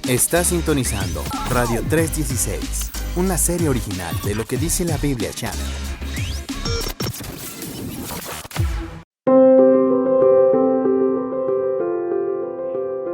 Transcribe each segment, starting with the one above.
Está sintonizando Radio 316, una serie original de Lo que dice la Biblia Channel.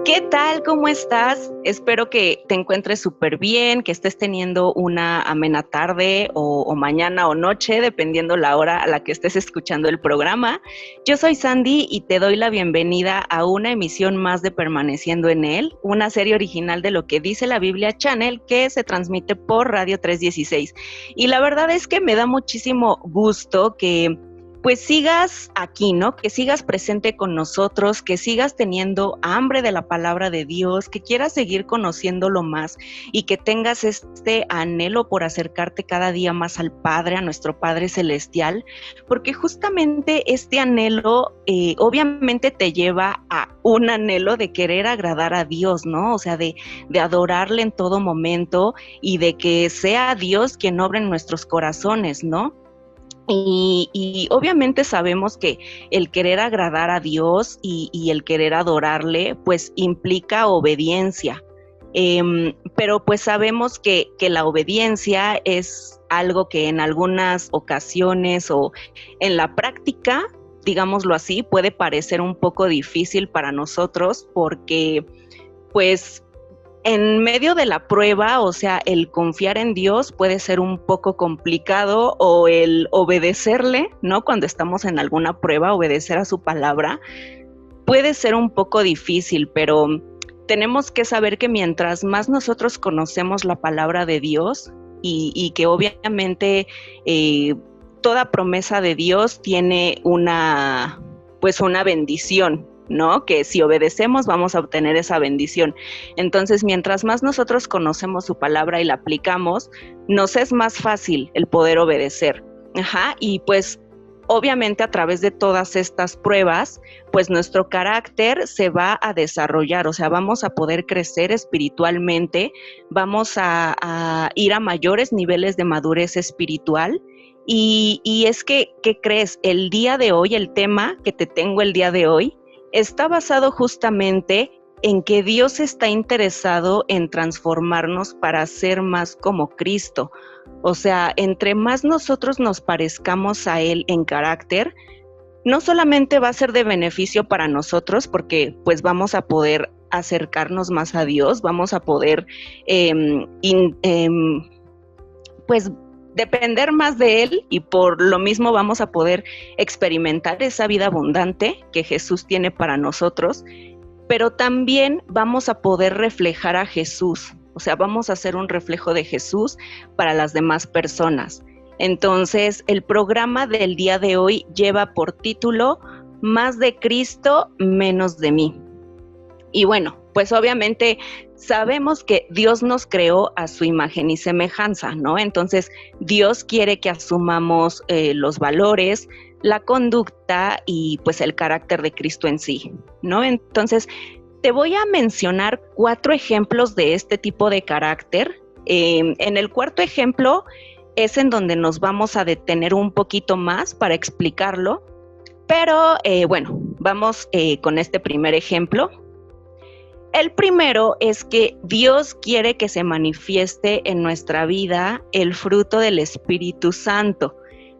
¿Qué tal? ¿Cómo estás? Espero que te encuentres súper bien, que estés teniendo una amena tarde o mañana o noche, dependiendo la hora a la que estés escuchando el programa. Yo soy Sandy y te doy la bienvenida a una emisión más de Permaneciendo en Él, una serie original de Lo que dice la Biblia Channel que se transmite por Radio 316. Y la verdad es que me da muchísimo gusto que pues sigas aquí, ¿no? Que sigas presente con nosotros, que sigas teniendo hambre de la palabra de Dios, que quieras seguir conociéndolo más y que tengas este anhelo por acercarte cada día más al Padre, a nuestro Padre Celestial, porque justamente este anhelo obviamente te lleva a un anhelo de querer agradar a Dios, ¿no? O sea, de adorarle en todo momento y de que sea Dios quien obra en nuestros corazones, ¿no? Y obviamente sabemos que el querer agradar a Dios y el querer adorarle, pues implica obediencia. Pero pues sabemos que la obediencia es algo que en algunas ocasiones o en la práctica, digámoslo así, puede parecer un poco difícil para nosotros porque pues en medio de la prueba, o sea, el confiar en Dios puede ser un poco complicado o el obedecerle, ¿no? Cuando estamos en alguna prueba, obedecer a su palabra puede ser un poco difícil, pero tenemos que saber que mientras más nosotros conocemos la palabra de Dios y que obviamente toda promesa de Dios tiene una bendición, ¿no? Que si obedecemos vamos a obtener esa bendición. Entonces, mientras más nosotros conocemos su palabra y la aplicamos, nos es más fácil el poder obedecer. Y pues obviamente a través de todas estas pruebas, pues nuestro carácter se va a desarrollar, o sea, vamos a poder crecer espiritualmente, vamos a ir a mayores niveles de madurez espiritual. Y es que, ¿qué crees? El día de hoy, el tema que te tengo el día de hoy, está basado justamente en que Dios está interesado en transformarnos para ser más como Cristo. O sea, entre más nosotros nos parezcamos a Él en carácter, no solamente va a ser de beneficio para nosotros, porque pues vamos a poder acercarnos más a Dios, vamos a poder pues depender más de Él y por lo mismo vamos a poder experimentar esa vida abundante que Jesús tiene para nosotros, pero también vamos a poder reflejar a Jesús, o sea, vamos a ser un reflejo de Jesús para las demás personas. Entonces, el programa del día de hoy lleva por título Más de Cristo, menos de mí. Y bueno, pues obviamente sabemos que Dios nos creó a su imagen y semejanza, ¿no? Entonces, Dios quiere que asumamos los valores, la conducta y pues el carácter de Cristo en sí, ¿no? Entonces, te voy a mencionar 4 ejemplos de este tipo de carácter. En el cuarto ejemplo es en donde nos vamos a detener un poquito más para explicarlo, pero bueno, vamos con este primer ejemplo. El primero es que Dios quiere que se manifieste en nuestra vida el fruto del Espíritu Santo,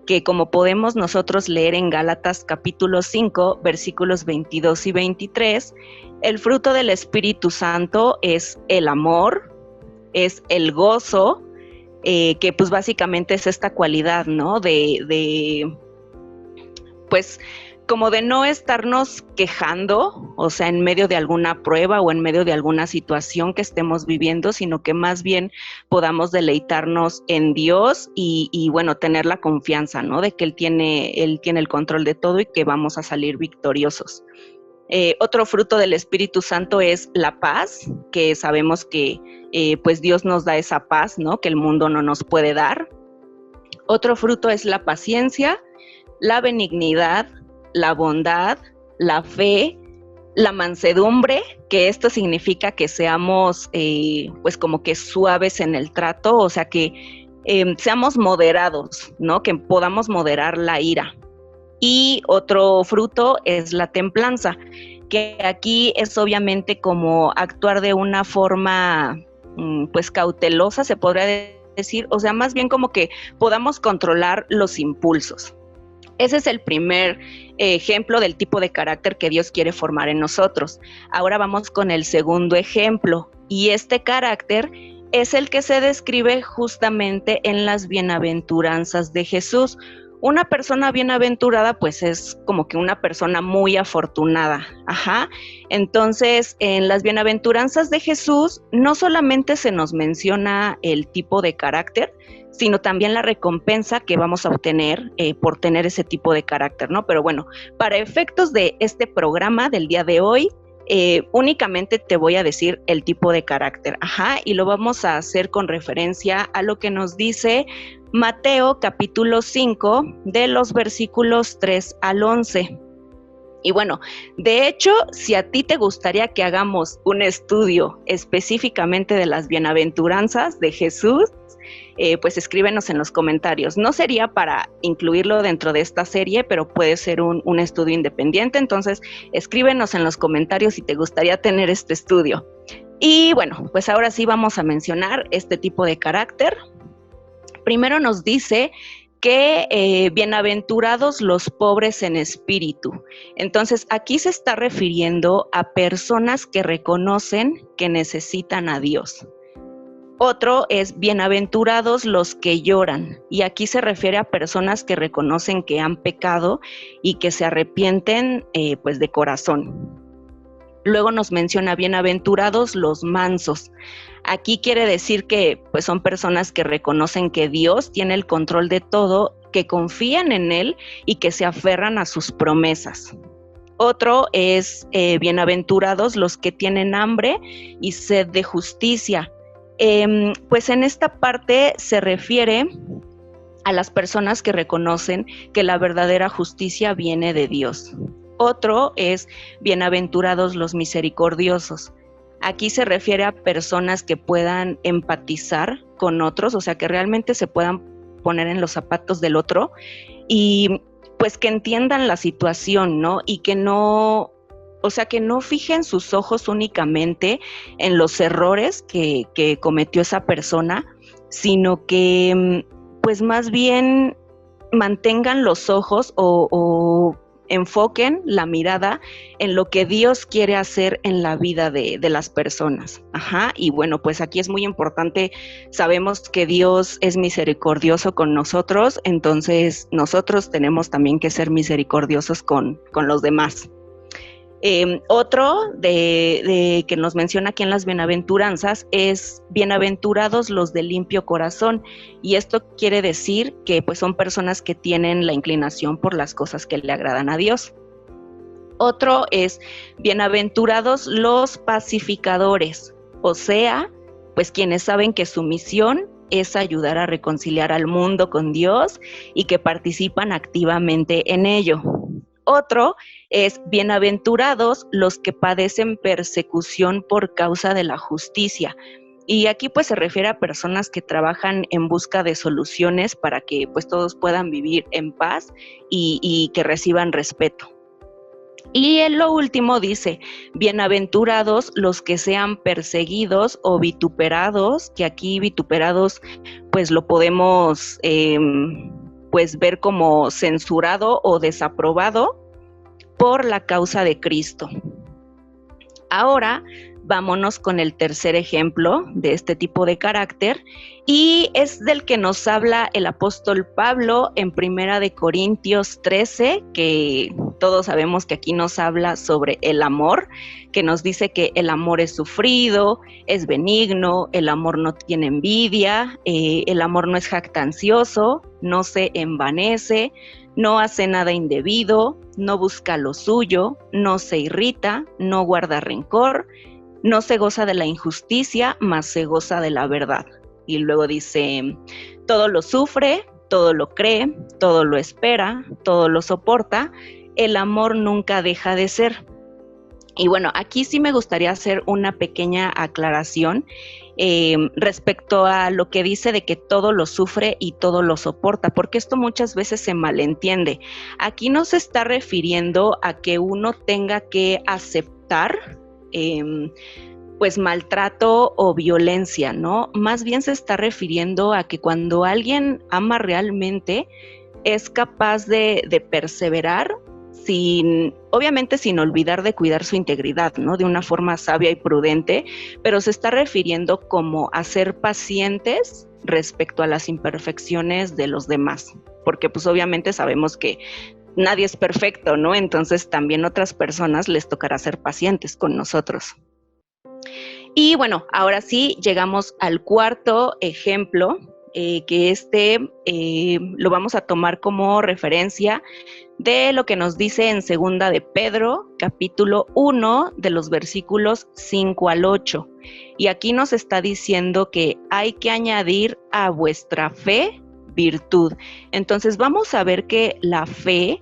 que como podemos nosotros leer en Gálatas capítulo 5, versículos 22 y 23, el fruto del Espíritu Santo es el amor, es el gozo, que pues básicamente es esta cualidad, ¿no? Pues como de no estarnos quejando, o sea, en medio de alguna prueba o en medio de alguna situación que estemos viviendo, sino que más bien podamos deleitarnos en Dios y bueno, tener la confianza, ¿no? De que Él tiene el control de todo y que vamos a salir victoriosos. Otro fruto del Espíritu Santo es la paz, que sabemos que pues Dios nos da esa paz, ¿no? Que el mundo no nos puede dar. Otro fruto es la paciencia, la benignidad, la bondad, la fe, la mansedumbre, que esto significa que seamos pues como que suaves en el trato, o sea que seamos moderados, ¿no? Que podamos moderar la ira. Y otro fruto es la templanza, que aquí es obviamente como actuar de una forma pues cautelosa, se podría decir, o sea, más bien como que podamos controlar los impulsos. Ese es el primer ejemplo del tipo de carácter que Dios quiere formar en nosotros. Ahora vamos con el segundo ejemplo, y este carácter es el que se describe justamente en las bienaventuranzas de Jesús. Una persona bienaventurada pues es como que una persona muy afortunada. Entonces, en las bienaventuranzas de Jesús no solamente se nos menciona el tipo de carácter, sino también la recompensa que vamos a obtener por tener ese tipo de carácter, ¿no? Pero bueno, para efectos de este programa del día de hoy, únicamente te voy a decir el tipo de carácter, y lo vamos a hacer con referencia a lo que nos dice Mateo capítulo 5 de los versículos 3 al 11. Y bueno, de hecho, si a ti te gustaría que hagamos un estudio específicamente de las bienaventuranzas de Jesús, pues escríbenos en los comentarios. No sería para incluirlo dentro de esta serie, pero puede ser un estudio independiente. Entonces, escríbenos en los comentarios si te gustaría tener este estudio. Y bueno, pues ahora sí vamos a mencionar este tipo de carácter. Primero nos dice que bienaventurados los pobres en espíritu. Entonces, aquí se está refiriendo a personas que reconocen que necesitan a Dios. Otro es bienaventurados los que lloran, y aquí se refiere a personas que reconocen que han pecado y que se arrepienten pues de corazón. Luego nos menciona bienaventurados los mansos. Aquí quiere decir que pues son personas que reconocen que Dios tiene el control de todo, que confían en Él y que se aferran a sus promesas. Otro es bienaventurados los que tienen hambre y sed de justicia. Pues en esta parte se refiere a las personas que reconocen que la verdadera justicia viene de Dios. Otro es bienaventurados los misericordiosos. Aquí se refiere a personas que puedan empatizar con otros, o sea, que realmente se puedan poner en los zapatos del otro y pues que entiendan la situación, ¿no? Y que no, o sea, que no fijen sus ojos únicamente en los errores que cometió esa persona, sino que pues más bien mantengan los ojos o enfoquen la mirada en lo que Dios quiere hacer en la vida de las personas. Y bueno, pues aquí es muy importante, sabemos que Dios es misericordioso con nosotros, entonces nosotros tenemos también que ser misericordiosos con los demás. Otro de que nos menciona aquí en las bienaventuranzas es bienaventurados los de limpio corazón, y esto quiere decir que pues son personas que tienen la inclinación por las cosas que le agradan a Dios. Otro es bienaventurados los pacificadores, o sea, pues quienes saben que su misión es ayudar a reconciliar al mundo con Dios y que participan activamente en ello. Otro es bienaventurados los que padecen persecución por causa de la justicia. Y aquí pues se refiere a personas que trabajan en busca de soluciones para que pues todos puedan vivir en paz y que reciban respeto. Y en lo último dice, bienaventurados los que sean perseguidos o vituperados, que aquí vituperados pues lo podemos pues ver como censurado o desaprobado por la causa de Cristo. Ahora vámonos con el tercer ejemplo de este tipo de carácter, y es del que nos habla el apóstol Pablo en 1 de Corintios 13, que todos sabemos que aquí nos habla sobre el amor, que nos dice que el amor es sufrido, es benigno, el amor no tiene envidia, el amor no es jactancioso, no se envanece, no hace nada indebido, no busca lo suyo, no se irrita, no guarda rencor, no se goza de la injusticia, mas se goza de la verdad. Y luego dice, todo lo sufre, todo lo cree, todo lo espera, todo lo soporta, el amor nunca deja de ser. Y bueno, aquí sí me gustaría hacer una pequeña aclaración respecto a lo que dice de que todo lo sufre y todo lo soporta, porque esto muchas veces se malentiende. Aquí no se está refiriendo a que uno tenga que aceptar pues maltrato o violencia, ¿no? Más bien se está refiriendo a que cuando alguien ama realmente es capaz de perseverar obviamente sin olvidar de cuidar su integridad, ¿no? De una forma sabia y prudente, pero se está refiriendo como a ser pacientes respecto a las imperfecciones de los demás, porque pues obviamente sabemos que nadie es perfecto, ¿no? Entonces también otras personas les tocará ser pacientes con nosotros. Y bueno, ahora sí llegamos al cuarto ejemplo, que lo vamos a tomar como referencia de lo que nos dice en Segunda de Pedro, capítulo 1, de los versículos 5 al 8. Y aquí nos está diciendo que hay que añadir a vuestra fe virtud. Entonces vamos a ver que la fe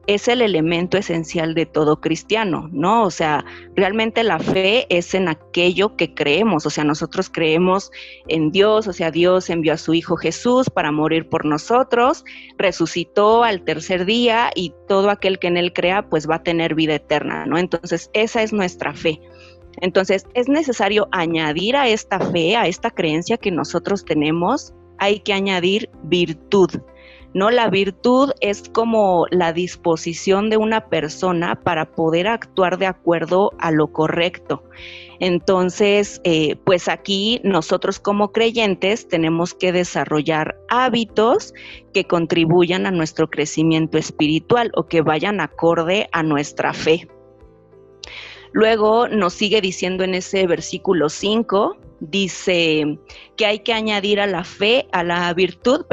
es el elemento esencial de todo cristiano, ¿no? O sea, realmente la fe es en aquello que creemos, o sea, nosotros creemos en Dios, o sea, Dios envió a su Hijo Jesús para morir por nosotros, resucitó al tercer día y todo aquel que en Él crea, pues va a tener vida eterna, ¿no? Entonces, esa es nuestra fe. Entonces, es necesario añadir a esta fe, a esta creencia que nosotros tenemos, hay que añadir virtud. ¿No? La virtud es como la disposición de una persona para poder actuar de acuerdo a lo correcto. Entonces, pues aquí nosotros como creyentes tenemos que desarrollar hábitos que contribuyan a nuestro crecimiento espiritual o que vayan acorde a nuestra fe. Luego nos sigue diciendo en ese versículo 5, dice que hay que añadir a la virtud,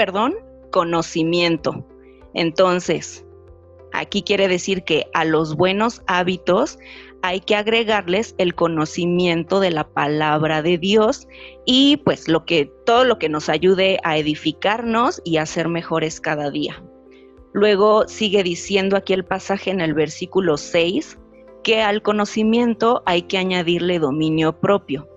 conocimiento. Entonces, aquí quiere decir que a los buenos hábitos hay que agregarles el conocimiento de la palabra de Dios y pues todo lo que nos ayude a edificarnos y a ser mejores cada día. Luego sigue diciendo aquí el pasaje en el versículo 6 que al conocimiento hay que añadirle dominio propio.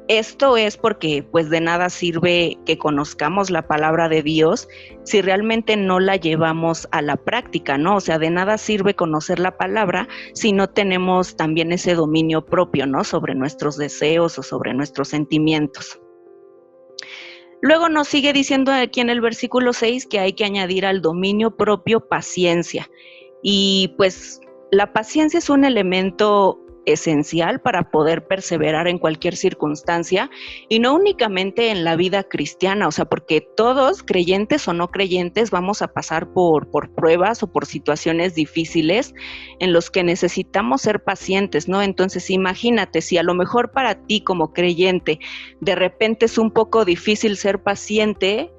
Esto es porque pues de nada sirve que conozcamos la palabra de Dios si realmente no la llevamos a la práctica, ¿no? O sea, de nada sirve conocer la palabra si no tenemos también ese dominio propio, ¿no? Sobre nuestros deseos o sobre nuestros sentimientos. Luego nos sigue diciendo aquí en el versículo 6 que hay que añadir al dominio propio paciencia. Y pues la paciencia es un elemento esencial para poder perseverar en cualquier circunstancia y no únicamente en la vida cristiana, o sea, porque todos, creyentes o no creyentes, vamos a pasar por pruebas o por situaciones difíciles en los que necesitamos ser pacientes, ¿no? Entonces, imagínate, si a lo mejor para ti como creyente de repente es un poco difícil ser paciente,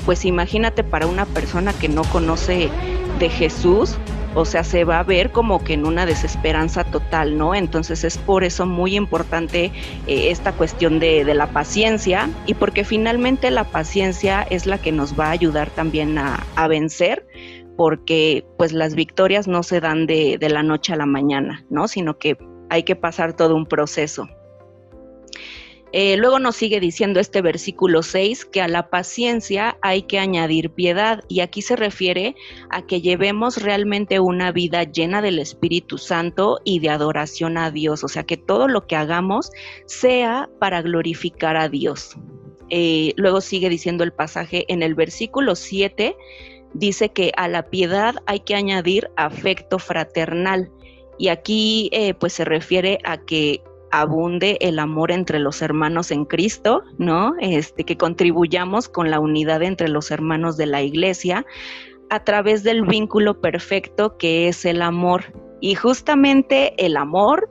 pues imagínate para una persona que no conoce de Jesús, o sea, se va a ver como que en una desesperanza total, ¿no? Entonces es por eso muy importante esta cuestión de la paciencia y porque finalmente la paciencia es la que nos va a ayudar también a vencer, porque pues las victorias no se dan de la noche a la mañana, ¿no? Sino que hay que pasar todo un proceso. Luego nos sigue diciendo este versículo 6 que a la paciencia hay que añadir piedad y aquí se refiere a que llevemos realmente una vida llena del Espíritu Santo y de adoración a Dios, o sea que todo lo que hagamos sea para glorificar a Dios. Luego sigue diciendo el pasaje en el versículo 7, dice que a la piedad hay que añadir afecto fraternal y aquí pues se refiere a que abunde el amor entre los hermanos en Cristo, ¿no? Que contribuyamos con la unidad entre los hermanos de la iglesia a través del vínculo perfecto que es el amor. Y justamente el amor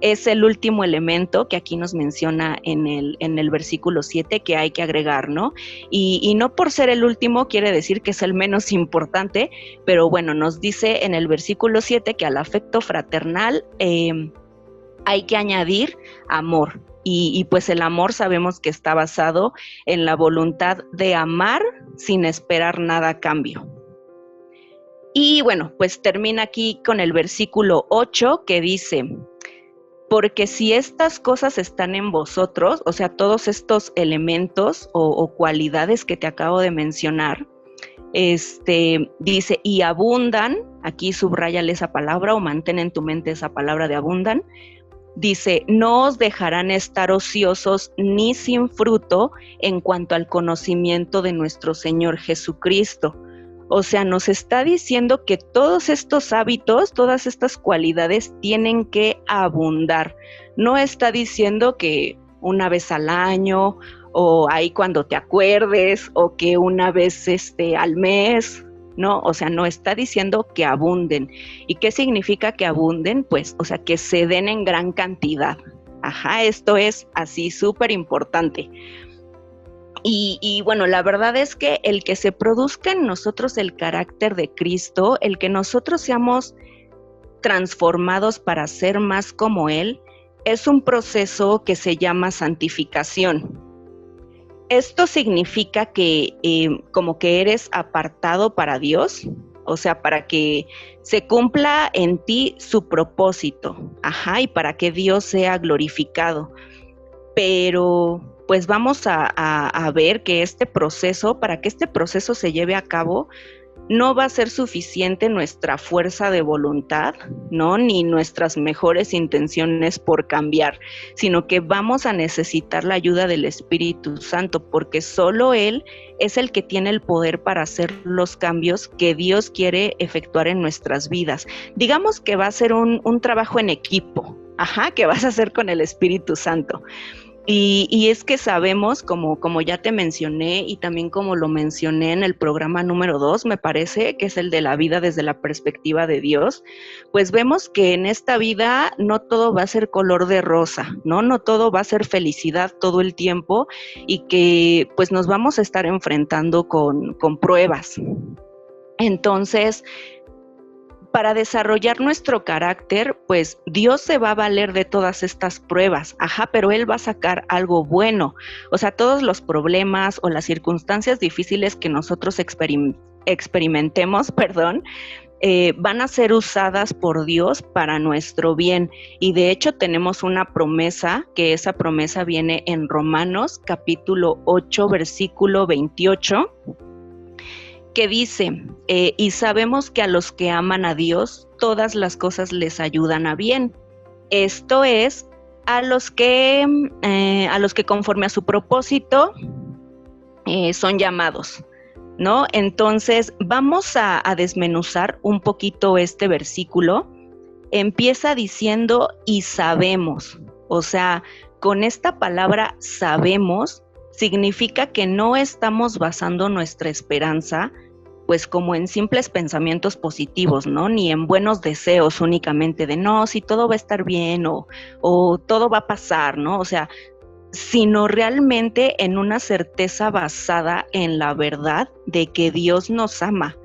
es el último elemento que aquí nos menciona en el versículo 7 que hay que agregar, ¿no? Y no por ser el último quiere decir que es el menos importante, pero bueno, nos dice en el versículo 7 que al afecto fraternal hay que añadir amor y pues el amor sabemos que está basado en la voluntad de amar sin esperar nada a cambio. Y bueno, pues termina aquí con el versículo 8 que dice, porque si estas cosas están en vosotros, o sea, todos estos elementos o cualidades que te acabo de mencionar, dice, y abundan, aquí subráyale esa palabra o mantén en tu mente esa palabra de abundan, dice, no os dejarán estar ociosos ni sin fruto en cuanto al conocimiento de nuestro Señor Jesucristo. O sea, nos está diciendo que todos estos hábitos, todas estas cualidades tienen que abundar. No está diciendo que una vez al año o ahí cuando te acuerdes o que una vez al mes, ¿no? O sea, no está diciendo que abunden. ¿Y qué significa que abunden? Pues, o sea, que se den en gran cantidad. Ajá, esto es así súper importante. Y bueno, la verdad es que el que se produzca en nosotros el carácter de Cristo, el que nosotros seamos transformados para ser más como Él, es un proceso que se llama santificación. Esto significa que como que eres apartado para Dios, o sea, para que se cumpla en ti su propósito, ajá, y para que Dios sea glorificado. Pero pues vamos a ver que para que este proceso se lleve a cabo, no va a ser suficiente nuestra fuerza de voluntad, ¿no? Ni nuestras mejores intenciones por cambiar, sino que vamos a necesitar la ayuda del Espíritu Santo, porque solo Él es el que tiene el poder para hacer los cambios que Dios quiere efectuar en nuestras vidas. Digamos que va a ser un trabajo en equipo, ajá, que vas a hacer con el Espíritu Santo. Y es que sabemos, como ya te mencioné y también como lo mencioné en el programa número 2, me parece, que es el de la vida desde la perspectiva de Dios, pues vemos que en esta vida no todo va a ser color de rosa, ¿no? No todo va a ser felicidad todo el tiempo y que pues nos vamos a estar enfrentando con pruebas. Entonces, para desarrollar nuestro carácter, pues Dios se va a valer de todas estas pruebas, ajá, pero Él va a sacar algo bueno. O sea, todos los problemas o las circunstancias difíciles que nosotros experimentemos, van a ser usadas por Dios para nuestro bien. Y de hecho tenemos una promesa, que esa promesa viene en Romanos capítulo 8, versículo 28, que dice, y sabemos que a los que aman a Dios, todas las cosas les ayudan a bien. Esto es, a los que conforme a su propósito son llamados, ¿no? Entonces, vamos a desmenuzar un poquito este versículo. Empieza diciendo, y sabemos. O sea, con esta palabra sabemos, significa que no estamos basando nuestra esperanza pues como en simples pensamientos positivos, ¿no? Ni en buenos deseos únicamente de no, si todo va a estar bien o todo va a pasar, ¿no? O sea, sino realmente en una certeza basada en la verdad de que Dios nos ama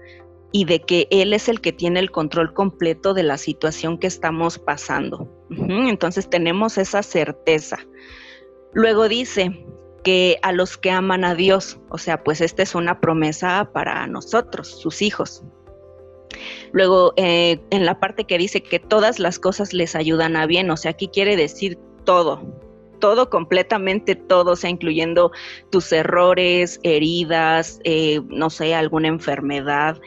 y de que Él es el que tiene el control completo de la situación que estamos pasando. Entonces tenemos esa certeza. Luego dice que a los que aman a Dios, o sea, pues esta es una promesa para nosotros, sus hijos. Luego, en la parte que dice que todas las cosas les ayudan a bien, o sea, aquí quiere decir todo, completamente todo, o sea, incluyendo tus errores, heridas, no sé, alguna enfermedad.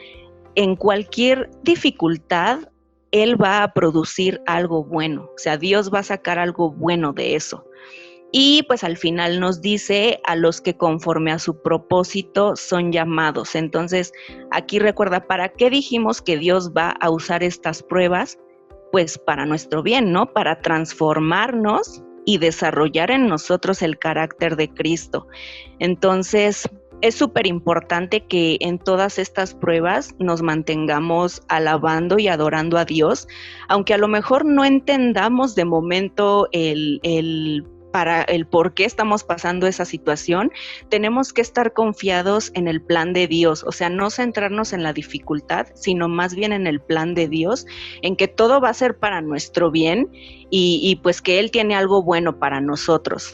En cualquier dificultad, Él va a producir algo bueno, o sea, Dios va a sacar algo bueno de eso. Y pues al final nos dice a los que conforme a su propósito son llamados. Entonces, aquí recuerda, ¿para qué dijimos que Dios va a usar estas pruebas? Pues para nuestro bien, ¿no? Para transformarnos y desarrollar en nosotros el carácter de Cristo. Entonces, es súper importante que en todas estas pruebas nos mantengamos alabando y adorando a Dios, aunque a lo mejor no entendamos de momento para el por qué estamos pasando esa situación, tenemos que estar confiados en el plan de Dios, o sea, no centrarnos en la dificultad, sino más bien en el plan de Dios, en que todo va a ser para nuestro bien y pues que Él tiene algo bueno para nosotros.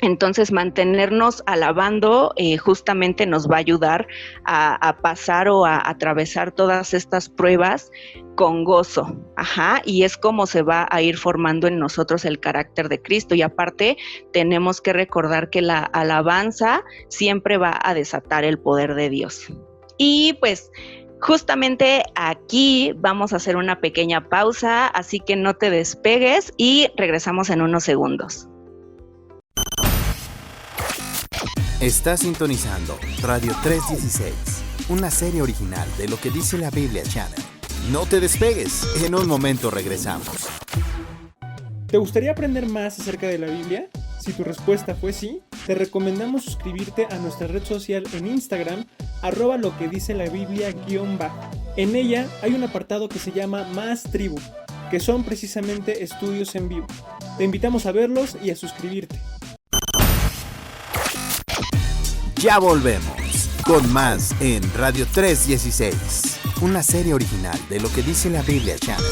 Entonces, mantenernos alabando justamente nos va a ayudar a pasar o a atravesar todas estas pruebas con gozo. Y es como se va a ir formando en nosotros el carácter de Cristo. Y aparte, tenemos que recordar que la alabanza siempre va a desatar el poder de Dios. Y pues, justamente aquí vamos a hacer una pequeña pausa, así que no te despegues y regresamos en unos segundos. Estás sintonizando Radio 316, una serie original de Lo que dice la Biblia Channel. No te despegues, en un momento regresamos. ¿Te gustaría aprender más acerca de la Biblia? Si tu respuesta fue sí, te recomendamos suscribirte a nuestra red social en Instagram, @loquedicelabiblia_. En ella hay un apartado que se llama Más Tribu, que son precisamente estudios en vivo. Te invitamos a verlos y a suscribirte. Ya volvemos con más en Radio 316, una serie original de Lo que dice la Biblia Channel.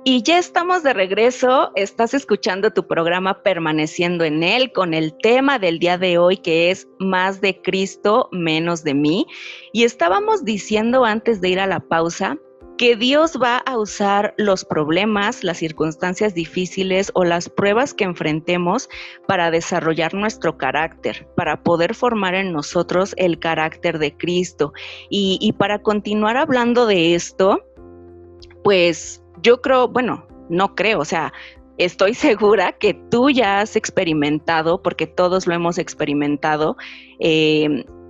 Y ya estamos de regreso, estás escuchando tu programa Permaneciendo en Él con el tema del día de hoy que es Más de Cristo, menos de mí. Y estábamos diciendo antes de ir a la pausa que Dios va a usar los problemas, las circunstancias difíciles o las pruebas que enfrentemos para desarrollar nuestro carácter, para poder formar en nosotros el carácter de Cristo. Y para continuar hablando de esto, pues yo creo, estoy segura que tú ya has experimentado, porque todos lo hemos experimentado,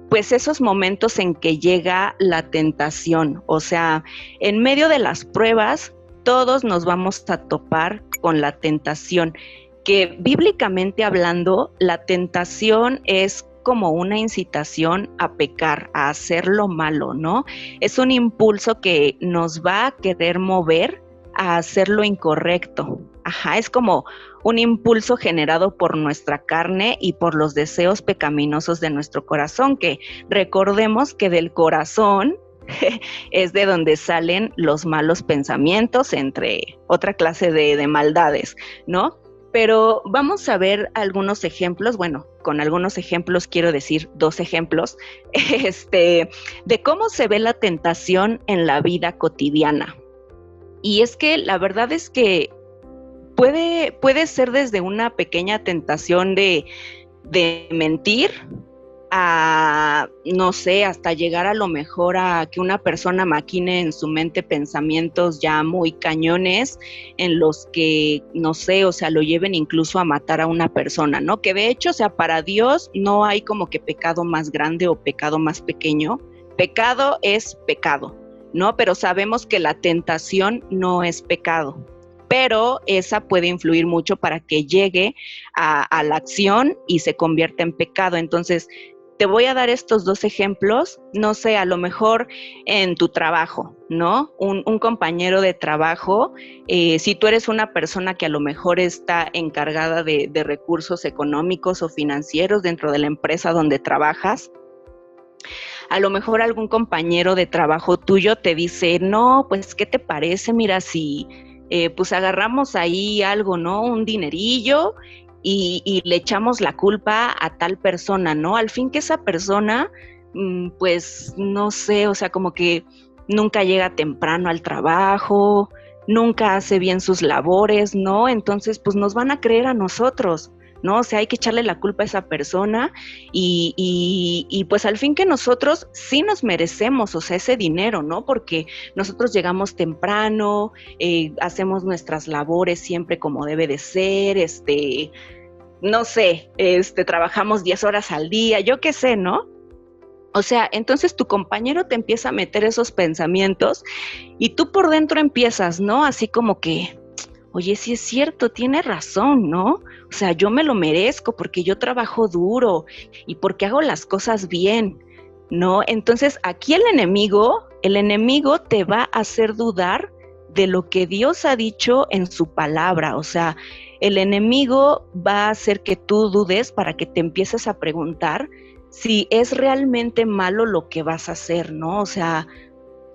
pues esos momentos en que llega la tentación. O sea, en medio de las pruebas, todos nos vamos a topar con la tentación, que bíblicamente hablando, la tentación es como una incitación a pecar, a hacer lo malo, ¿no? Es un impulso que nos va a querer mover a hacer lo incorrecto. Es como un impulso generado por nuestra carne y por los deseos pecaminosos de nuestro corazón, que recordemos que del corazón es de donde salen los malos pensamientos, entre otra clase de maldades, ¿no? Pero vamos a ver algunos ejemplos, con algunos ejemplos quiero decir 2 ejemplos, de cómo se ve la tentación en la vida cotidiana. Y es que la verdad es que puede ser desde una pequeña tentación de mentir a, no sé, hasta llegar a lo mejor a que una persona maquine en su mente pensamientos ya muy cañones en los que, no sé, o sea, lo lleven incluso a matar a una persona, ¿no? Que de hecho, o sea, para Dios no hay como que pecado más grande o pecado más pequeño. Pecado es pecado, ¿no? Pero sabemos que la tentación no es pecado, pero esa puede influir mucho para que llegue a la acción y se convierta en pecado. Entonces, te voy a dar estos 2 ejemplos, no sé, a lo mejor en tu trabajo, ¿no? Un compañero de trabajo, si tú eres una persona que a lo mejor está encargada de recursos económicos o financieros dentro de la empresa donde trabajas, a lo mejor algún compañero de trabajo tuyo te dice, no, pues, ¿qué te parece? Mira, si pues agarramos ahí algo, ¿no? Un dinerillo y le echamos la culpa a tal persona, ¿no? Al fin que esa persona, pues, no sé, o sea, como que nunca llega temprano al trabajo, nunca hace bien sus labores, ¿no? Entonces, pues nos van a creer a nosotros, ¿no? O sea, hay que echarle la culpa a esa persona y pues al fin que nosotros sí nos merecemos, o sea, ese dinero, ¿no? Porque nosotros llegamos temprano, hacemos nuestras labores siempre como debe de ser, no sé, trabajamos 10 horas al día, yo qué sé, ¿no? O sea, entonces tu compañero te empieza a meter esos pensamientos y tú por dentro empiezas, ¿no? Así como que, oye, sí es cierto, tiene razón, ¿no? O sea, yo me lo merezco porque yo trabajo duro y porque hago las cosas bien, ¿no? Entonces, aquí el enemigo te va a hacer dudar de lo que Dios ha dicho en su palabra. O sea, el enemigo va a hacer que tú dudes para que te empieces a preguntar si es realmente malo lo que vas a hacer, ¿no? O sea,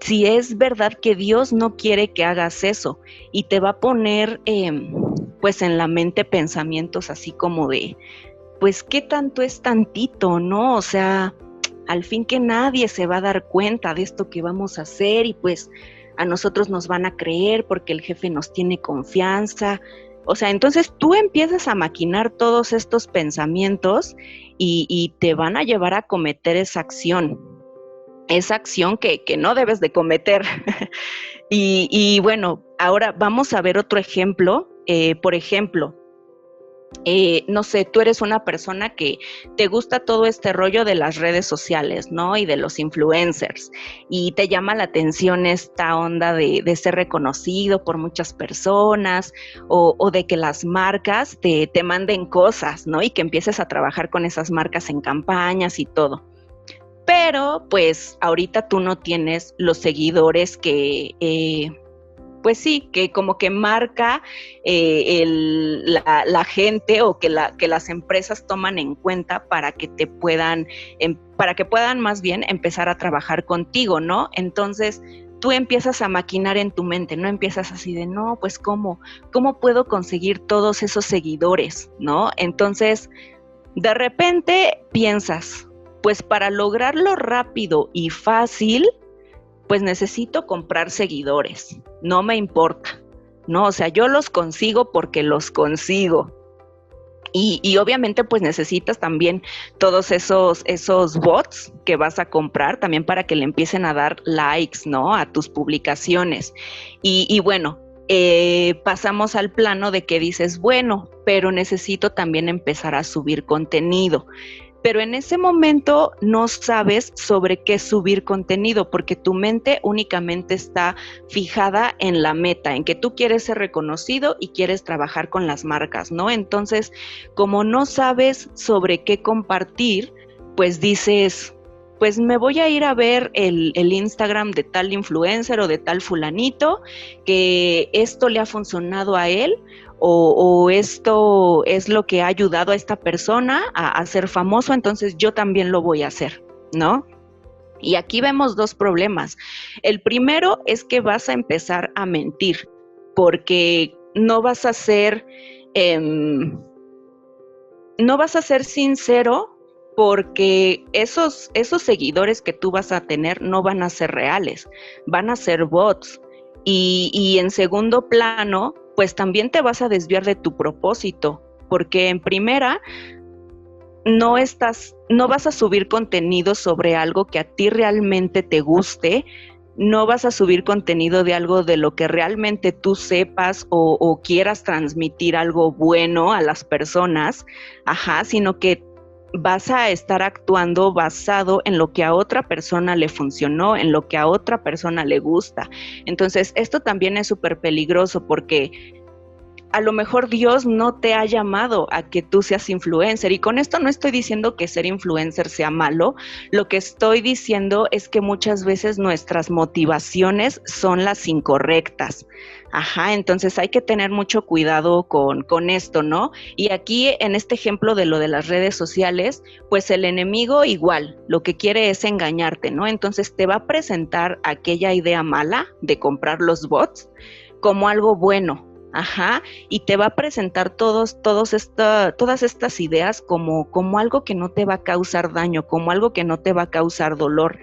si es verdad que Dios no quiere que hagas eso y te va a poner pues en la mente pensamientos así como de, pues qué tanto es tantito, ¿no? O sea, al fin que nadie se va a dar cuenta de esto que vamos a hacer y pues a nosotros nos van a creer porque el jefe nos tiene confianza. O sea, entonces tú empiezas a maquinar todos estos pensamientos y te van a llevar a cometer esa acción que no debes de cometer. Y bueno, ahora vamos a ver otro ejemplo. Por ejemplo, no sé, tú eres una persona que te gusta todo este rollo de las redes sociales, ¿no? Y de los influencers. Y te llama la atención esta onda de ser reconocido por muchas personas o de que las marcas te manden cosas, ¿no? Y que empieces a trabajar con esas marcas en campañas y todo. Pero, pues, ahorita tú no tienes los seguidores que... pues sí, que como que marca la gente o que las empresas toman en cuenta para que puedan más bien empezar a trabajar contigo, ¿no? Entonces, tú empiezas a maquinar en tu mente, no empiezas así de, no, pues ¿cómo puedo conseguir todos esos seguidores, ¿no? Entonces, de repente piensas, pues para lograrlo rápido y fácil, pues necesito comprar seguidores, no me importa, ¿no? O sea, yo los consigo porque los consigo. Y obviamente pues necesitas también todos esos bots que vas a comprar también para que le empiecen a dar likes, ¿no? A tus publicaciones. Y bueno, pasamos al plano de que dices, bueno, pero necesito también empezar a subir contenido. Pero en ese momento no sabes sobre qué subir contenido porque tu mente únicamente está fijada en la meta, en que tú quieres ser reconocido y quieres trabajar con las marcas, ¿no? Entonces, como no sabes sobre qué compartir, pues dices, pues me voy a ir a ver el Instagram de tal influencer o de tal fulanito, que esto le ha funcionado a él, o esto es lo que ha ayudado a esta persona a ser famoso, entonces yo también lo voy a hacer, ¿no? Y aquí vemos dos problemas. El primero es que vas a empezar a mentir, porque no vas a ser sincero, porque esos seguidores que tú vas a tener no van a ser reales, van a ser bots. Y en segundo plano, pues también te vas a desviar de tu propósito, porque en primera no vas a subir contenido sobre algo que a ti realmente te guste, no vas a subir contenido de algo de lo que realmente tú sepas o quieras transmitir algo bueno a las personas, sino que vas a estar actuando basado en lo que a otra persona le funcionó, en lo que a otra persona le gusta. Entonces, esto también es súper peligroso porque a lo mejor Dios no te ha llamado a que tú seas influencer, y con esto no estoy diciendo que ser influencer sea malo, lo que estoy diciendo es que muchas veces nuestras motivaciones son las incorrectas. Entonces hay que tener mucho cuidado con esto, ¿no? Y aquí en este ejemplo de lo de las redes sociales, pues el enemigo igual, lo que quiere es engañarte, ¿no? Entonces te va a presentar aquella idea mala de comprar los bots como algo bueno. Y te va a presentar todas estas ideas como algo que no te va a causar daño, como algo que no te va a causar dolor,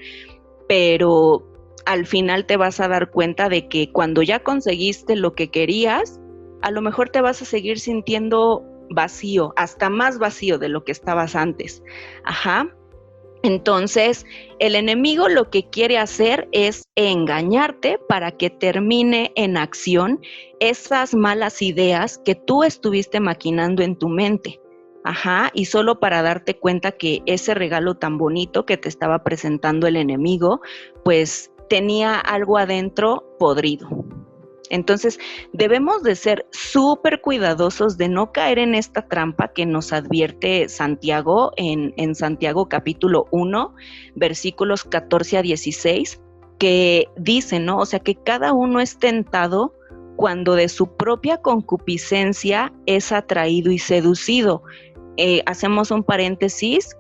pero al final te vas a dar cuenta de que cuando ya conseguiste lo que querías, a lo mejor te vas a seguir sintiendo vacío, hasta más vacío de lo que estabas antes. Entonces, el enemigo lo que quiere hacer es engañarte para que termine en acción esas malas ideas que tú estuviste maquinando en tu mente. Y solo para darte cuenta que ese regalo tan bonito que te estaba presentando el enemigo, pues tenía algo adentro podrido. Entonces, debemos de ser súper cuidadosos de no caer en esta trampa que nos advierte Santiago en Santiago capítulo 1, versículos 14 a 16, que dice, ¿no? O sea, que cada uno es tentado cuando de su propia concupiscencia es atraído y seducido. Hacemos un paréntesis.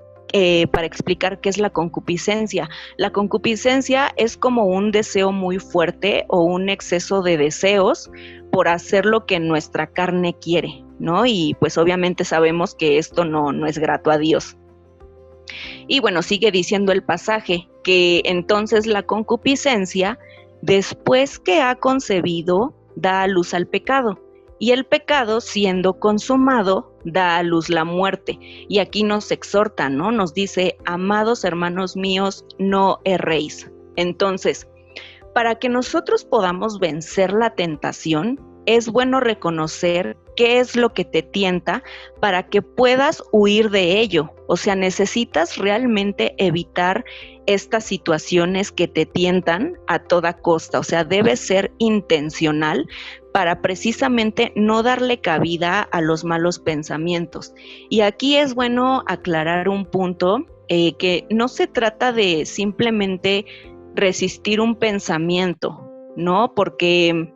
para explicar qué es la concupiscencia. La concupiscencia es como un deseo muy fuerte o un exceso de deseos por hacer lo que nuestra carne quiere, ¿no? Y pues obviamente sabemos que esto no es grato a Dios. Y bueno, sigue diciendo el pasaje que entonces la concupiscencia, después que ha concebido, da a luz al pecado. Y el pecado, siendo consumado, da a luz la muerte. Y aquí nos exhorta, ¿no? Nos dice, amados hermanos míos, no erréis. Entonces, para que nosotros podamos vencer la tentación, es bueno reconocer qué es lo que te tienta para que puedas huir de ello. O sea, necesitas realmente evitar estas situaciones que te tientan a toda costa. O sea, debe ser intencional para precisamente no darle cabida a los malos pensamientos. Y aquí es bueno aclarar un punto, que no se trata de simplemente resistir un pensamiento, ¿no? Porque,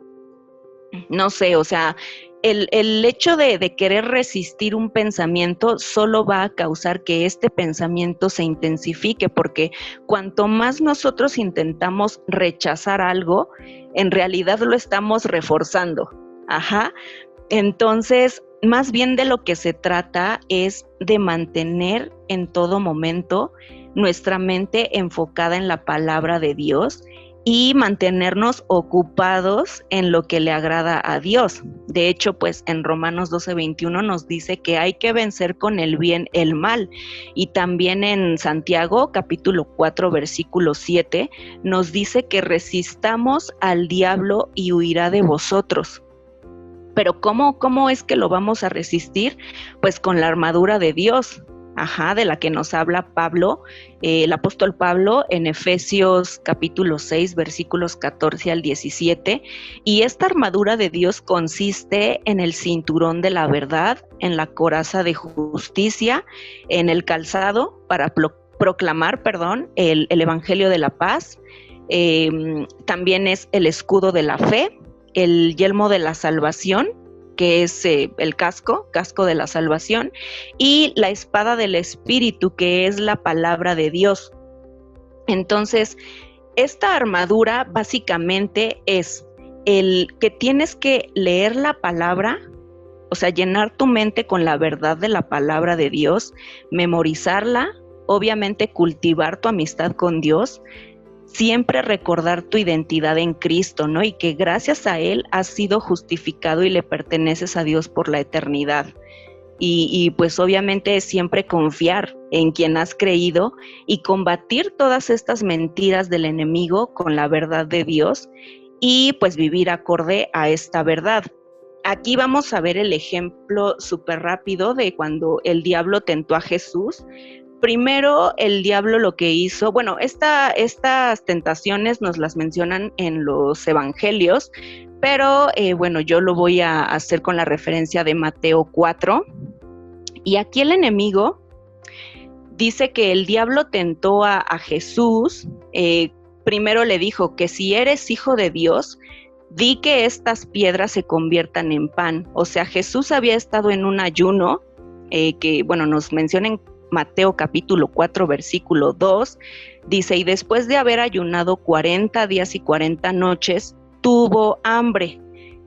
no sé, o sea, el hecho de querer resistir un pensamiento solo va a causar que este pensamiento se intensifique, porque cuanto más nosotros intentamos rechazar algo, en realidad lo estamos reforzando. Ajá. Entonces, más bien de lo que se trata es de mantener en todo momento nuestra mente enfocada en la palabra de Dios y mantenernos ocupados en lo que le agrada a Dios. De hecho, pues en Romanos 12:21 nos dice que hay que vencer con el bien el mal. Y también en Santiago, capítulo 4, versículo 7, nos dice que resistamos al diablo y huirá de vosotros. Pero ¿cómo es que lo vamos a resistir? Pues con la armadura de Dios. Ajá, de la que nos habla Pablo, el apóstol Pablo en Efesios capítulo 6, versículos 14 al 17. Y esta armadura de Dios consiste en el cinturón de la verdad, en la coraza de justicia, en el calzado para proclamar, el evangelio de la paz. También es el escudo de la fe, el yelmo de la salvación, que es el casco de la salvación, y la espada del Espíritu, que es la palabra de Dios. Entonces, esta armadura básicamente es el que tienes que leer la palabra, o sea, llenar tu mente con la verdad de la palabra de Dios, memorizarla, obviamente cultivar tu amistad con Dios, siempre recordar tu identidad en Cristo, ¿no? Y que gracias a Él has sido justificado y le perteneces a Dios por la eternidad. Y pues obviamente siempre confiar en quien has creído y combatir todas estas mentiras del enemigo con la verdad de Dios y pues vivir acorde a esta verdad. Aquí vamos a ver el ejemplo súper rápido de cuando el diablo tentó a Jesús. Primero, el diablo lo que hizo, bueno, estas tentaciones nos las mencionan en los evangelios, pero bueno, yo lo voy a hacer con la referencia de Mateo 4. Y aquí el enemigo dice que el diablo tentó a Jesús. Primero le dijo que si eres hijo de Dios, di que estas piedras se conviertan en pan. O sea, Jesús había estado en un ayuno, que bueno, nos mencionan Mateo capítulo 4, versículo 2, dice, y después de haber ayunado 40 días y 40 noches, tuvo hambre.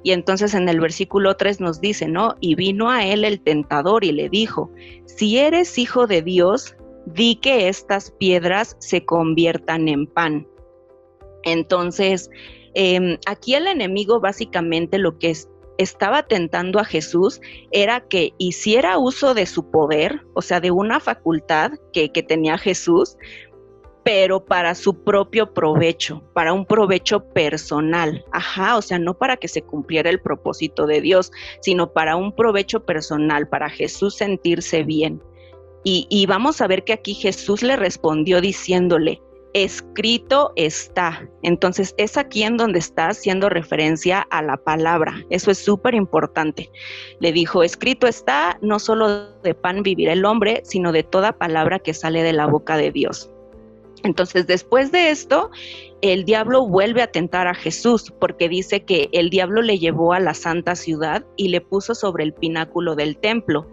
Y entonces en el versículo 3 nos dice, ¿no? Y vino a él el tentador y le dijo, si eres hijo de Dios, di que estas piedras se conviertan en pan. Entonces, aquí el enemigo básicamente lo que estaba tentando a Jesús era que hiciera uso de su poder, o sea, de una facultad que tenía Jesús, pero para su propio provecho, para un provecho personal. Ajá, o sea, no para que se cumpliera el propósito de Dios, sino para un provecho personal, para Jesús sentirse bien. Y vamos a ver que aquí Jesús le respondió diciéndole, escrito está. Entonces es aquí en donde está haciendo referencia a la palabra. Eso es súper importante. Le dijo, escrito está, no solo de pan vivirá el hombre, sino de toda palabra que sale de la boca de Dios. Entonces, después de esto, el diablo vuelve a tentar a Jesús, porque dice que el diablo le llevó a la santa ciudad y le puso sobre el pináculo del templo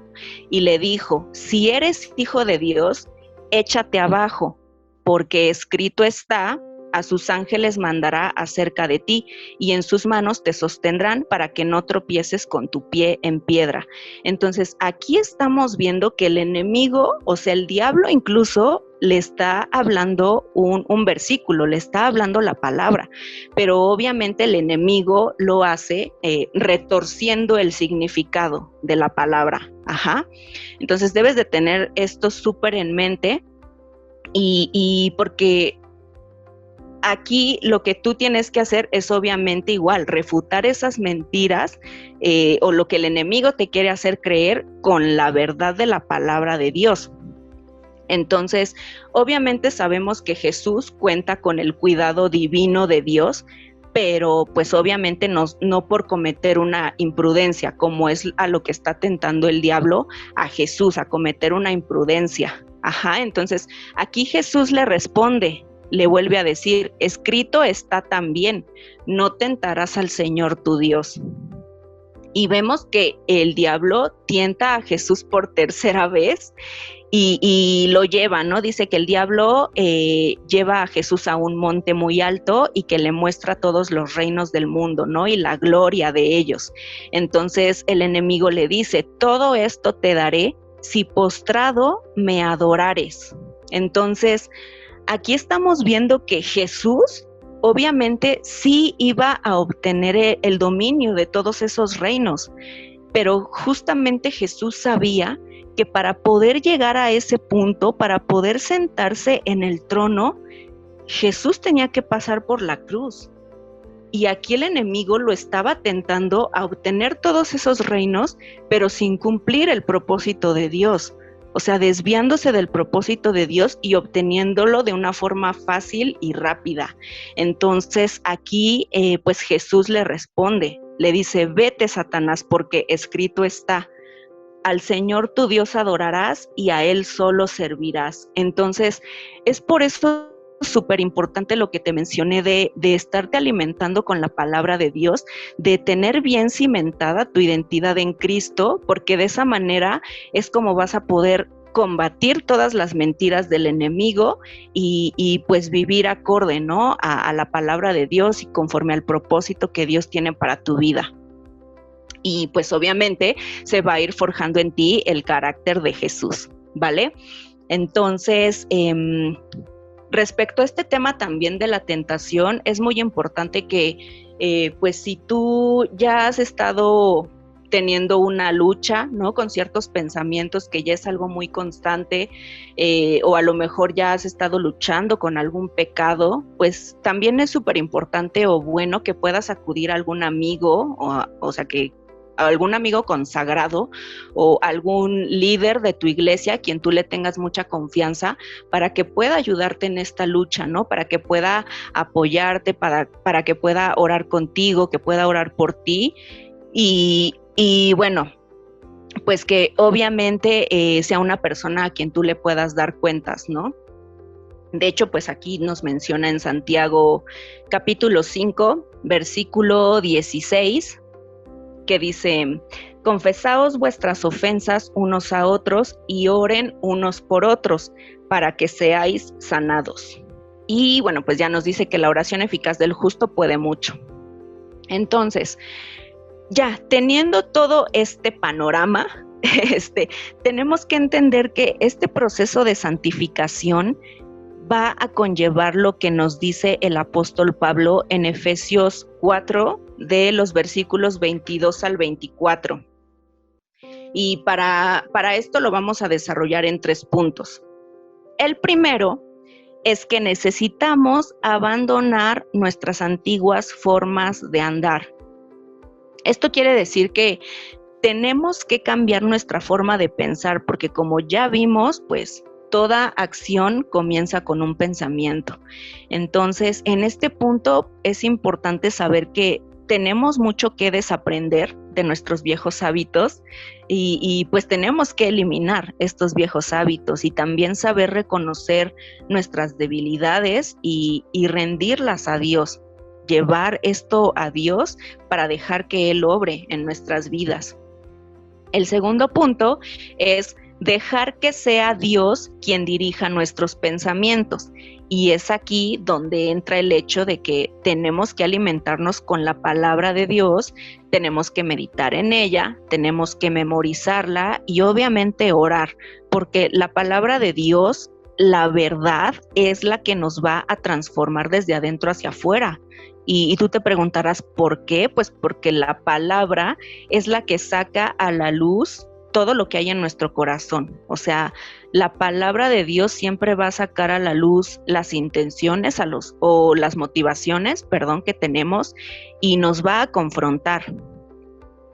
y le dijo, si eres hijo de Dios, échate abajo, porque escrito está, a sus ángeles mandará acerca de ti, y en sus manos te sostendrán para que no tropieces con tu pie en piedra. Entonces, aquí estamos viendo que el enemigo, o sea, el diablo incluso le está hablando un versículo, le está hablando la palabra, pero obviamente el enemigo lo hace retorciendo el significado de la palabra. Entonces, debes de tener esto súper en mente, y porque aquí lo que tú tienes que hacer es obviamente igual, refutar esas mentiras o lo que el enemigo te quiere hacer creer con la verdad de la palabra de Dios. Entonces, obviamente sabemos que Jesús cuenta con el cuidado divino de Dios, pero pues obviamente no por cometer una imprudencia, como es a lo que está tentando el diablo a Jesús, a cometer una imprudencia. Entonces aquí Jesús le responde, le vuelve a decir, escrito está también, no tentarás al Señor tu Dios. Y vemos que el diablo tienta a Jesús por tercera vez y lo lleva, ¿no? Dice que el diablo lleva a Jesús a un monte muy alto y que le muestra todos los reinos del mundo, ¿no? Y la gloria de ellos. Entonces el enemigo le dice, todo esto te daré si postrado me adorares. Entonces, aquí estamos viendo que Jesús obviamente sí iba a obtener el dominio de todos esos reinos, pero justamente Jesús sabía que para poder llegar a ese punto, para poder sentarse en el trono, Jesús tenía que pasar por la cruz. Y aquí el enemigo lo estaba tentando a obtener todos esos reinos, pero sin cumplir el propósito de Dios. O sea, desviándose del propósito de Dios y obteniéndolo de una forma fácil y rápida. Entonces aquí pues Jesús le responde, le dice, vete Satanás, porque escrito está, al Señor tu Dios adorarás y a Él solo servirás. Entonces es por eso súper importante lo que te mencioné de estarte alimentando con la palabra de Dios, de tener bien cimentada tu identidad en Cristo, porque de esa manera es como vas a poder combatir todas las mentiras del enemigo y pues vivir acorde, ¿no? a la palabra de Dios y conforme al propósito que Dios tiene para tu vida. Y pues obviamente se va a ir forjando en ti el carácter de Jesús, ¿vale? Entonces, respecto a este tema también de la tentación, es muy importante que, pues si tú ya has estado teniendo una lucha, ¿no? Con ciertos pensamientos que ya es algo muy constante, o a lo mejor ya has estado luchando con algún pecado, pues también es súper importante o bueno que puedas acudir a algún amigo, o sea que algún amigo consagrado o algún líder de tu iglesia a quien tú le tengas mucha confianza para que pueda ayudarte en esta lucha, ¿no? Para que pueda apoyarte, para que pueda orar contigo, que pueda orar por ti y bueno, pues que obviamente sea una persona a quien tú le puedas dar cuentas, ¿no? De hecho, pues aquí nos menciona en Santiago capítulo 5, versículo 16, que dice, confesaos vuestras ofensas unos a otros y oren unos por otros para que seáis sanados. Y bueno, pues ya nos dice que la oración eficaz del justo puede mucho. Entonces, ya teniendo todo este panorama, tenemos que entender que este proceso de santificación va a conllevar lo que nos dice el apóstol Pablo en Efesios 4, de los versículos 22 al 24. Y para esto lo vamos a desarrollar en 3 puntos. El primero es que necesitamos abandonar nuestras antiguas formas de andar. Esto quiere decir que tenemos que cambiar nuestra forma de pensar, porque como ya vimos, pues toda acción comienza con un pensamiento. Entonces, en este punto es importante saber que tenemos mucho que desaprender de nuestros viejos hábitos y pues tenemos que eliminar estos viejos hábitos y también saber reconocer nuestras debilidades y rendirlas a Dios, llevar esto a Dios para dejar que Él obre en nuestras vidas. El segundo punto es dejar que sea Dios quien dirija nuestros pensamientos. Y es aquí donde entra el hecho de que tenemos que alimentarnos con la palabra de Dios, tenemos que meditar en ella, tenemos que memorizarla y obviamente orar, porque la palabra de Dios, la verdad, es la que nos va a transformar desde adentro hacia afuera. Y tú te preguntarás, ¿por qué? Pues porque la palabra es la que saca a la luz todo lo que hay en nuestro corazón. O sea, la palabra de Dios siempre va a sacar a la luz las intenciones o las motivaciones, que tenemos, y nos va a confrontar.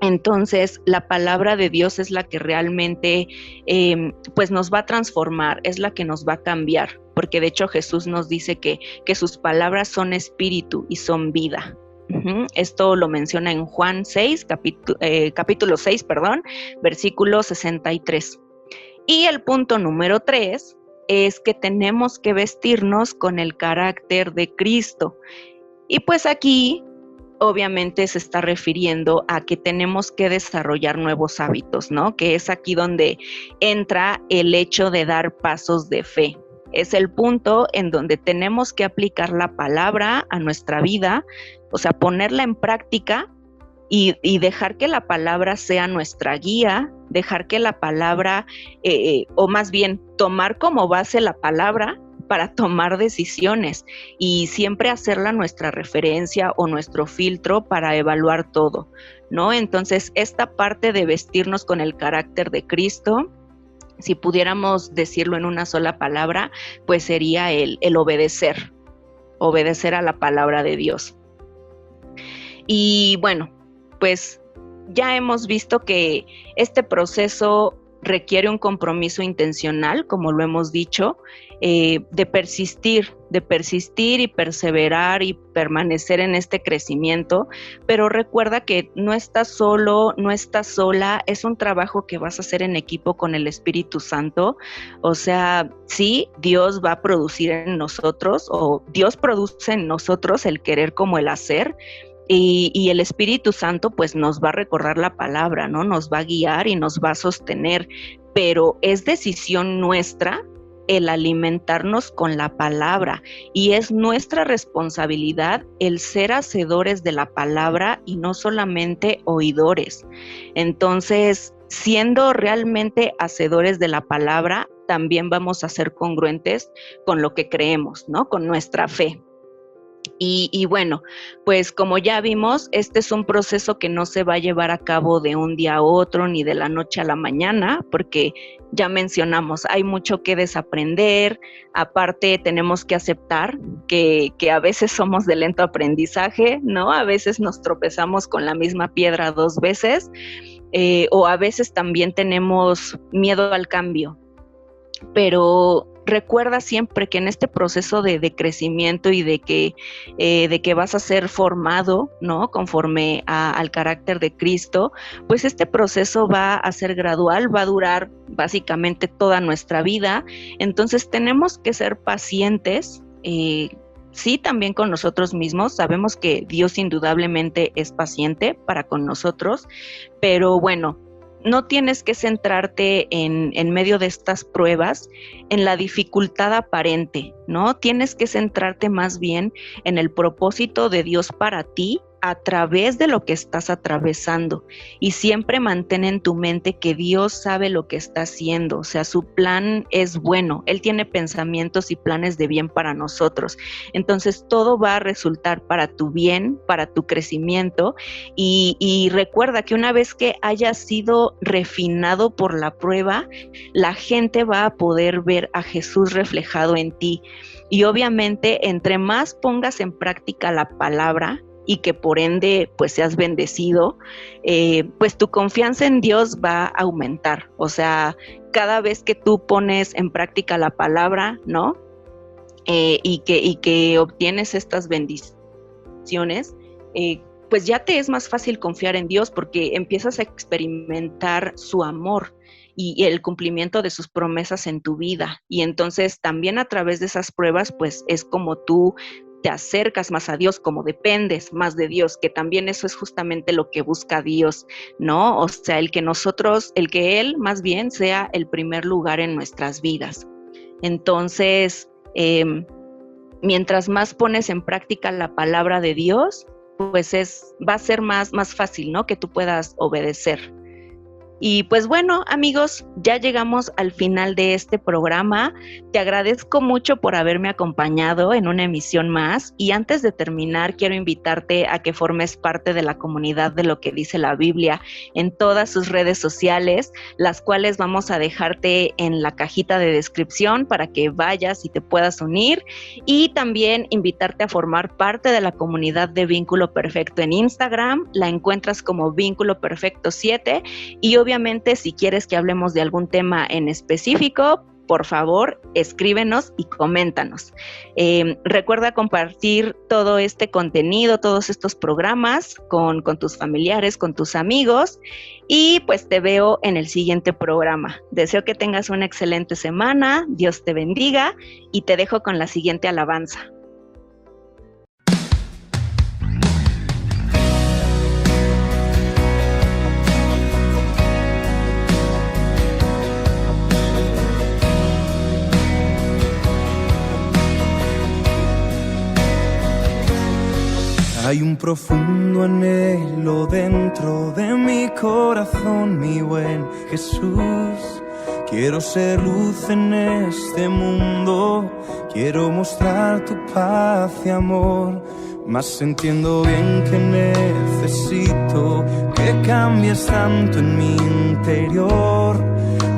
Entonces, la palabra de Dios es la que realmente pues nos va a transformar, es la que nos va a cambiar, porque de hecho Jesús nos dice que sus palabras son espíritu y son vida. Esto lo menciona en Juan 6, capítulo 6, versículo 63. Y el punto número 3 es que tenemos que vestirnos con el carácter de Cristo. Y pues aquí obviamente se está refiriendo a que tenemos que desarrollar nuevos hábitos, ¿no? Que es aquí donde entra el hecho de dar pasos de fe. Es el punto en donde tenemos que aplicar la palabra a nuestra vida, o sea, ponerla en práctica y dejar que la palabra sea nuestra guía, dejar que la palabra, o más bien tomar como base la palabra para tomar decisiones y siempre hacerla nuestra referencia o nuestro filtro para evaluar todo, ¿no? Entonces, esta parte de vestirnos con el carácter de Cristo, si pudiéramos decirlo en una sola palabra, pues sería el obedecer a la palabra de Dios. Y bueno, pues ya hemos visto que este proceso requiere un compromiso intencional, como lo hemos dicho, de persistir y perseverar y permanecer en este crecimiento, pero recuerda que no estás solo, no estás sola, es un trabajo que vas a hacer en equipo con el Espíritu Santo. O sea, sí, Dios va a producir en nosotros, o Dios produce en nosotros el querer como el hacer, y el Espíritu Santo pues nos va a recordar la palabra, ¿no? Nos va a guiar y nos va a sostener, pero es decisión nuestra el alimentarnos con la palabra y es nuestra responsabilidad el ser hacedores de la palabra y no solamente oidores. Entonces, siendo realmente hacedores de la palabra, también vamos a ser congruentes con lo que creemos, ¿no? Con nuestra fe. Y bueno, pues como ya vimos, este es un proceso que no se va a llevar a cabo de un día a otro ni de la noche a la mañana, porque ya mencionamos, hay mucho que desaprender, aparte tenemos que aceptar que a veces somos de lento aprendizaje, ¿no? A veces nos tropezamos con la misma piedra 2 veces, o a veces también tenemos miedo al cambio, pero recuerda siempre que en este proceso de crecimiento y de que vas a ser formado, ¿no? Conforme al carácter de Cristo, pues este proceso va a ser gradual, va a durar básicamente toda nuestra vida. Entonces tenemos que ser pacientes, sí, también con nosotros mismos. Sabemos que Dios indudablemente es paciente para con nosotros, pero bueno, no tienes que centrarte en medio de estas pruebas en la dificultad aparente, ¿no? Tienes que centrarte más bien en el propósito de Dios para ti a través de lo que estás atravesando, y siempre mantén en tu mente que Dios sabe lo que está haciendo. O sea, su plan es bueno, Él tiene pensamientos y planes de bien para nosotros. Entonces todo va a resultar para tu bien, para tu crecimiento, y recuerda que una vez que hayas sido refinado por la prueba, la gente va a poder ver a Jesús reflejado en ti. Y obviamente entre más pongas en práctica la palabra y que por ende pues seas bendecido, pues tu confianza en Dios va a aumentar. O sea, cada vez que tú pones en práctica la palabra, ¿no? Y que obtienes estas bendiciones, pues ya te es más fácil confiar en Dios porque empiezas a experimentar su amor y el cumplimiento de sus promesas en tu vida. Y entonces también a través de esas pruebas, pues es como tú te acercas más a Dios, como dependes más de Dios, que también eso es justamente lo que busca Dios, ¿no? O sea, el que Él más bien sea el primer lugar en nuestras vidas. Entonces, mientras más pones en práctica la palabra de Dios, pues va a ser más fácil, ¿no? Que tú puedas obedecer. Y pues bueno, amigos, ya llegamos al final de este programa. Te agradezco mucho por haberme acompañado en una emisión más. Y antes de terminar, quiero invitarte a que formes parte de la comunidad de Lo que dice la Biblia en todas sus redes sociales, las cuales vamos a dejarte en la cajita de descripción para que vayas y te puedas unir. Y también invitarte a formar parte de la comunidad de Vínculo Perfecto en Instagram. La encuentras como Vínculo Perfecto 7 y obviamente, si quieres que hablemos de algún tema en específico, por favor, escríbenos y coméntanos. Recuerda compartir todo este contenido, todos estos programas con tus familiares, con tus amigos, y pues te veo en el siguiente programa. Deseo que tengas una excelente semana, Dios te bendiga, y te dejo con la siguiente alabanza. Hay un profundo anhelo dentro de mi corazón, mi buen Jesús. Quiero ser luz en este mundo, quiero mostrar tu paz y amor. Mas entiendo bien que necesito que cambies tanto en mi interior.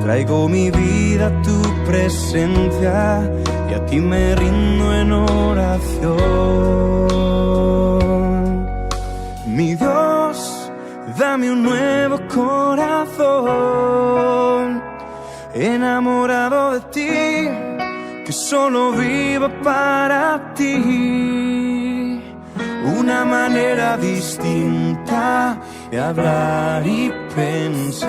Traigo mi vida a tu presencia y a ti me rindo en oración. Mi Dios, dame un nuevo corazón, enamorado de ti, que solo viva para ti. Una manera distinta de hablar y pensar,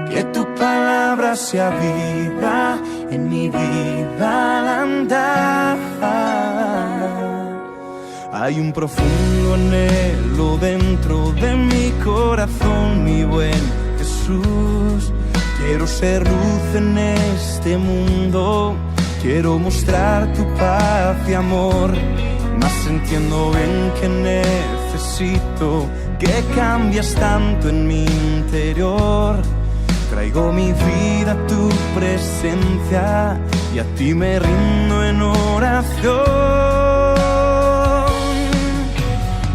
que tu palabra sea vida en mi vida al andar. Hay un profundo anhelo dentro de mi corazón, mi buen Jesús. Quiero ser luz en este mundo, quiero mostrar tu paz y amor. Mas entiendo bien que necesito que cambies tanto en mi interior. Traigo mi vida a tu presencia y a ti me rindo en oración.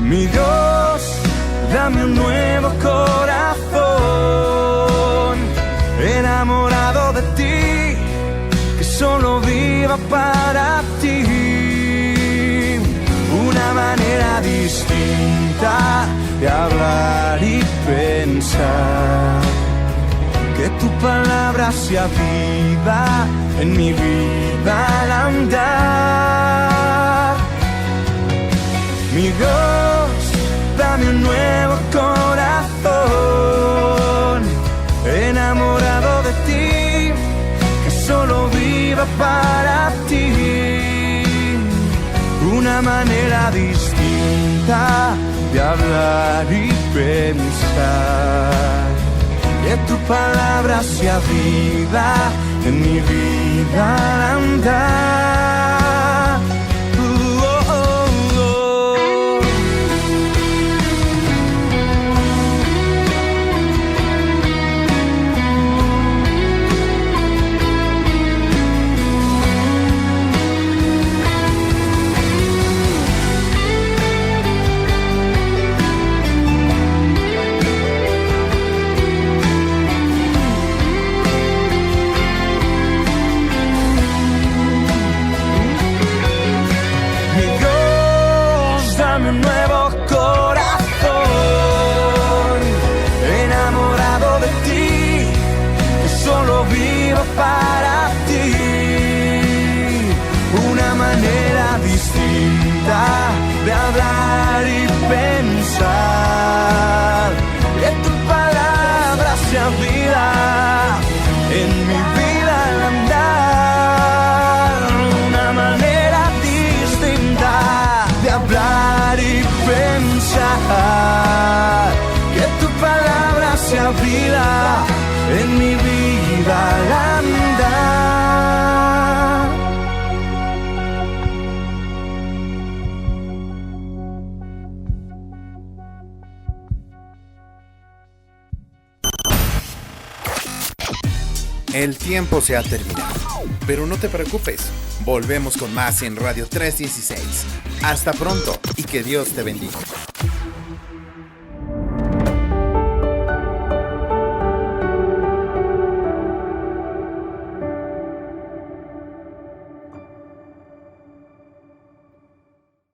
Mi Dios, dame un nuevo corazón, enamorado de ti, que solo viva para ti. Una manera distinta de hablar y pensar, que tu palabra sea vida en mi vida al andar. Mi Dios, dame un nuevo corazón, enamorado de ti, que solo viva para ti. Una manera distinta de hablar y pensar, que tu palabra sea vida en mi vida al andar. en mi vida al andar. El tiempo se ha terminado, pero no te preocupes, volvemos con más en Radio 316. Hasta pronto y que Dios te bendiga.